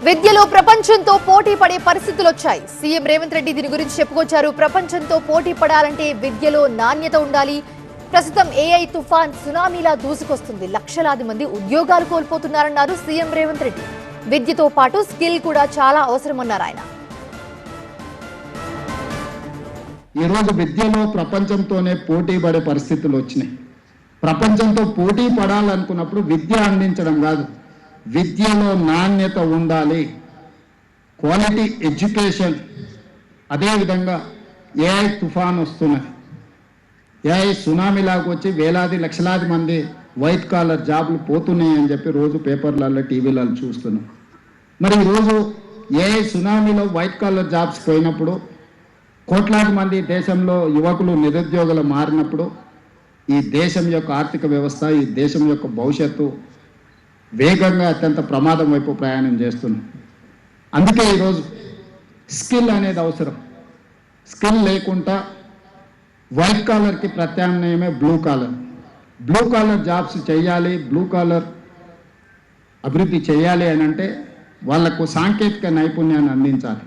విద్యలో ప్రపంచంతో పోటీ పడే పరిస్థితులు వచ్చాయి. సీఎం రేవంత్ రెడ్డి దీని గురించి చెప్పుకొచ్చారు. ప్రపంచంతో పోటీ పడాలంటే విద్యలో నాణ్యత ఉండాలి. ప్రస్తుతం ఏఐ తుఫాన్ సునామీలా దూసుకొస్తుంది. లక్షలాది మంది ఉద్యోగాలు కోల్పోతున్నారన్నారు సీఎం రేవంత్ రెడ్డి. విద్యతో పాటు స్కిల్ కూడా చాలా అవసరమన్నారు ఆయన. ఈరోజు విద్యలో ప్రపంచంతోనే పోటీ పడే పరిస్థితులు వచ్చినాయి. ప్రపంచంతో పోటీ పడాలనుకున్నప్పుడు విద్య అందించడం కాదు, విద్యలో నాణ్యత ఉండాలి, క్వాలిటీ ఎడ్యుకేషన్. అదేవిధంగా ఏఐ తుఫాన్ వస్తున్నది. ఏఐ సునామీలాగా వచ్చి వేలాది లక్షలాది మంది వైట్ కాలర్ జాబ్లు పోతున్నాయి అని చెప్పి రోజు పేపర్లలో టీవీలలో చూస్తున్నాం. మరి ఈరోజు ఏఐ సునామీలో వైట్ కాలర్ జాబ్స్ పోయినప్పుడు, కోట్లాది మంది దేశంలో యువకులు నిరుద్యోగులు మారినప్పుడు ఈ దేశం యొక్క ఆర్థిక వ్యవస్థ, ఈ దేశం యొక్క భవిష్యత్తు వేగంగా అత్యంత ప్రమాదం వైపు ప్రయాణం చేస్తున్నాం. అందుకే ఈరోజు స్కిల్ అనేది అవసరం. స్కిల్ లేకుండా వైట్ కాలర్కి ప్రత్యామ్నాయమే blue collar. Blue collar jobs చేయాలి, బ్లూ కాలర్ అభివృద్ధి చేయాలి అని అంటే వాళ్లకు సాంకేతిక నైపుణ్యాన్ని అందించాలి.